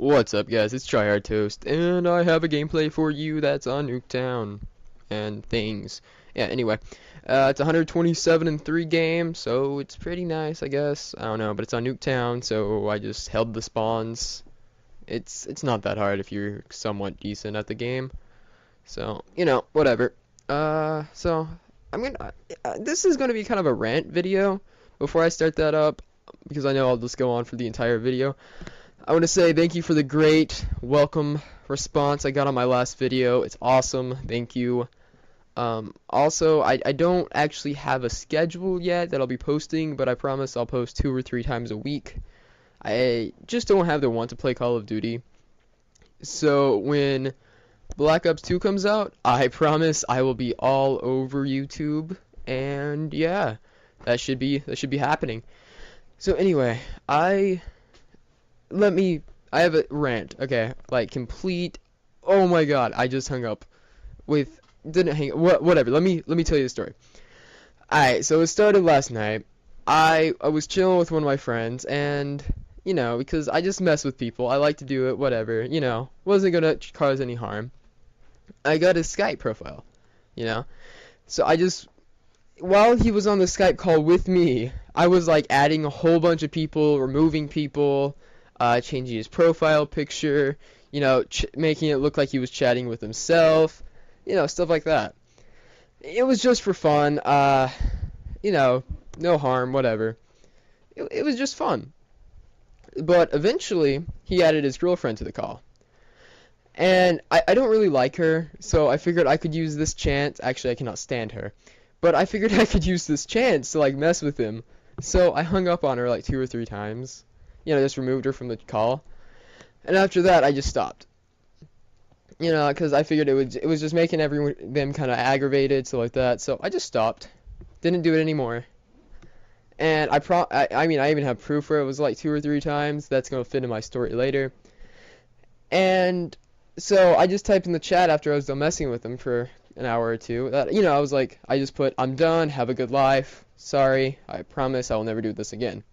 What's up, guys? It's Tryhard Toast, and I have a gameplay for you that's on Nuketown and things. Yeah, anyway, it's 127 in 3 game, so it's pretty nice, I guess. I don't know, but it's on Nuketown, so I just held the spawns. It's not that hard if you're somewhat decent at the game. So, whatever. So I'm gonna. This is gonna be kind of a rant video. Before I start that up, because I know I'll just go on for the entire video. I want to say thank you for the great welcome response I got on my last video. It's awesome. Thank you. Also, I don't actually have a schedule yet that I'll be posting, but I promise I'll post 2 or 3 times a week. I just don't have the want to play Call of Duty. So when Black Ops 2 comes out, I promise I will be all over YouTube, and yeah, that should be happening. So anyway, I have a rant, okay, like complete. Oh my god, I just hung up didn't hang up, whatever. Let me tell you the story. Alright, so it started last night. I was chilling with one of my friends, and because I just mess with people, I like to do it, whatever, wasn't gonna cause any harm. I got his Skype profile, so while he was on the Skype call with me, I was like adding a whole bunch of people, removing people, changing his profile picture, making it look like he was chatting with himself, stuff like that. It was just for fun, no harm, whatever. It was just fun. But eventually, he added his girlfriend to the call. And I don't really like her, so I figured I could use this chance. Actually, I cannot stand her. But I figured I could use this chance to, like, mess with him. So I hung up on her, like, 2 or 3 times. Just removed her from the call. And after that, I just stopped. Because I figured it was just making them kind of aggravated, so like that. So I just stopped. Didn't do it anymore. And I mean, I even have proof where it was like 2 or 3 times. That's going to fit in my story later. And so I just typed in the chat after I was done messing with him for an hour or two. That, I was like, I just put, I'm done, have a good life. Sorry, I promise I will never do this again.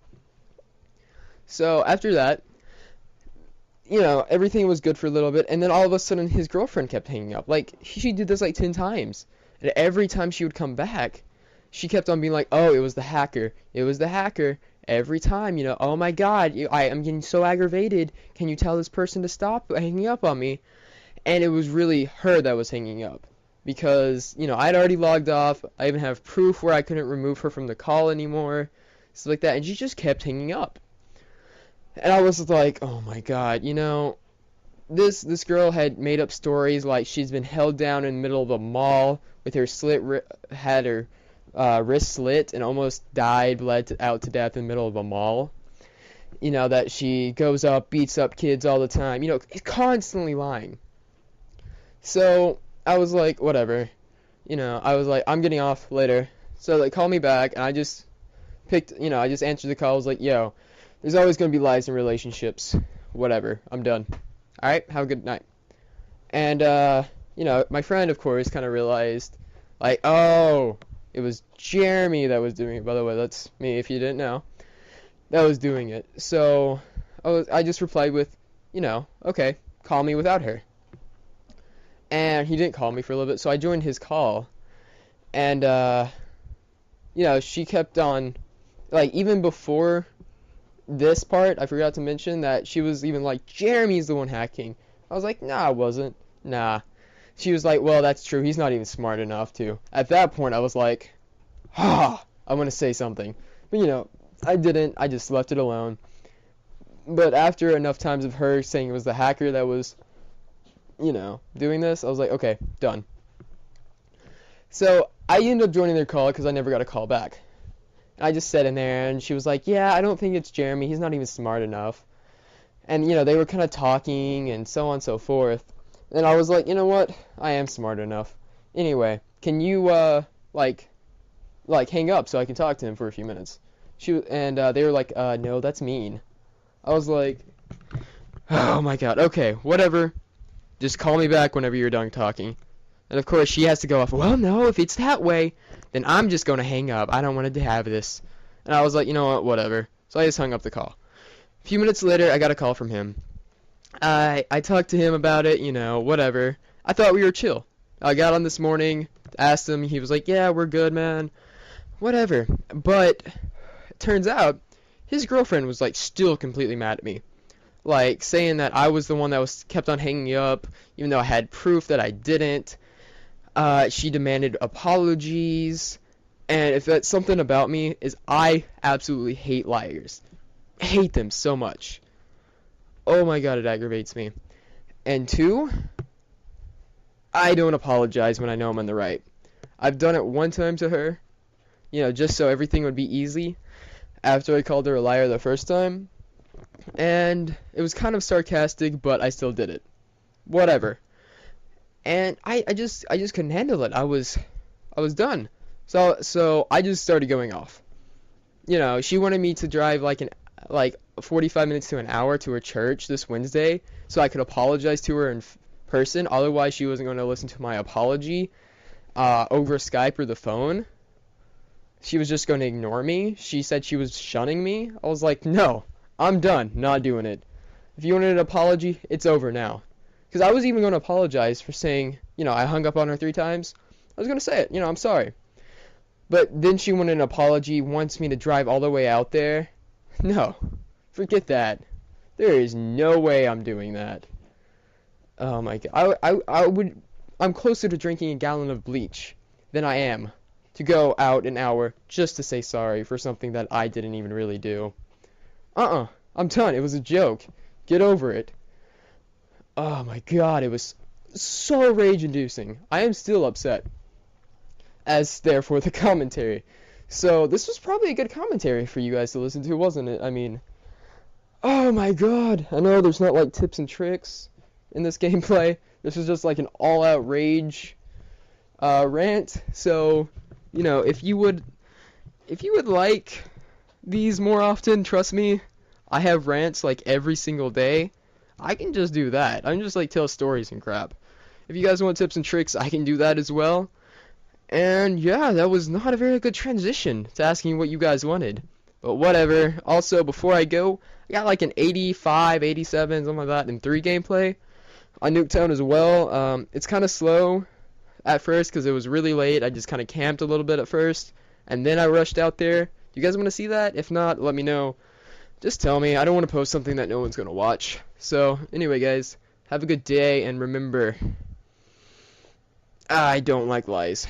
So after that, everything was good for a little bit, and then all of a sudden his girlfriend kept hanging up. Like, she did this like 10 times. And every time she would come back, she kept on being like, oh, it was the hacker. It was the hacker. Every time, oh my god, I am getting so aggravated. Can you tell this person to stop hanging up on me? And it was really her that was hanging up. Because, I'd already logged off. I even have proof where I couldn't remove her from the call anymore. Stuff like that. And she just kept hanging up. And I was like, oh my god, this girl had made up stories like she's been held down in the middle of a mall with her had her wrist slit and almost died, bled out to death in the middle of a mall. That she goes up, beats up kids all the time, constantly lying. So I was like, whatever, I was like, I'm getting off later. So they called me back, and I just I just answered the call. I was like, yo, there's always going to be lies in relationships. Whatever. I'm done. Alright? Have a good night. And, my friend, of course, kind of realized, like, oh, it was Jeremy that was doing it. By the way, that's me, if you didn't know. That was doing it. So, I just replied with, okay, call me without her. And he didn't call me for a little bit, so I joined his call. And, she kept on, like, even before this part, I forgot to mention that she was even like, Jeremy's the one hacking. I was like, nah, I wasn't. Nah. She was like, well, that's true. He's not even smart enough to. At that point, I was like, I want to say something. But, I didn't. I just left it alone. But after enough times of her saying it was the hacker that was, doing this, I was like, okay, done. So I ended up joining their call because I never got a call back. I just sat in there, and she was like, yeah, I don't think it's Jeremy. He's not even smart enough. And, they were kind of talking and so on and so forth. And I was like, you know what? I am smart enough. Anyway, can you, hang up so I can talk to him for a few minutes? They were like, no, that's mean. I was like, oh my god, okay, whatever. Just call me back whenever you're done talking. And of course, she has to go off, well, no, if it's that way, then I'm just going to hang up. I don't want to have this. And I was like, you know what, whatever. So I just hung up the call. A few minutes later, I got a call from him. I talked to him about it, whatever. I thought we were chill. I got on this morning, asked him, he was like, yeah, we're good, man. Whatever. But it turns out his girlfriend was like still completely mad at me. Like saying that I was the one that was kept on hanging up, even though I had proof that I didn't. She demanded apologies. And if that's something about me, is I absolutely hate liars. Hate them so much. Oh my god, it aggravates me. And two, I don't apologize when I know I'm in the right. I've done it one time to her, just so everything would be easy after I called her a liar the first time. And it was kind of sarcastic, but I still did it. Whatever. And I just couldn't handle it. I was done. So I just started going off. She wanted me to drive like 45 minutes to an hour to her church this Wednesday so I could apologize to her in person. Otherwise, she wasn't going to listen to my apology over Skype or the phone. She was just going to ignore me. She said she was shunning me. I was like, no, I'm done. Not doing it. If you wanted an apology, it's over now. Because I was even going to apologize for saying, I hung up on her 3 times. I was going to say it. I'm sorry. But then she wanted an apology, wants me to drive all the way out there. No, forget that. There is no way I'm doing that. Oh my god. I'm closer to drinking a gallon of bleach than I am to go out an hour just to say sorry for something that I didn't even really do. I'm done. It was a joke. Get over it. Oh my god, it was so rage-inducing. I am still upset. As therefore the commentary. So this was probably a good commentary for you guys to listen to, wasn't it? I mean, oh my god. I know there's not like tips and tricks in this gameplay. This was just like an all-out rage rant. So, if you would like these more often, trust me, I have rants like every single day. I can just do that. I can just like tell stories and crap. If you guys want tips and tricks, I can do that as well. And yeah, that was not a very good transition to asking what you guys wanted. But whatever. Also, before I go, I got like an 85, 87, something like that in 3 gameplay on Nuketown as well. It's kind of slow at first because it was really late. I just kind of camped a little bit at first, and then I rushed out there. Do you guys want to see that? If not, let me know. Just tell me. I don't want to post something that no one's going to watch. So, anyway, guys, have a good day, and remember, I don't like lies.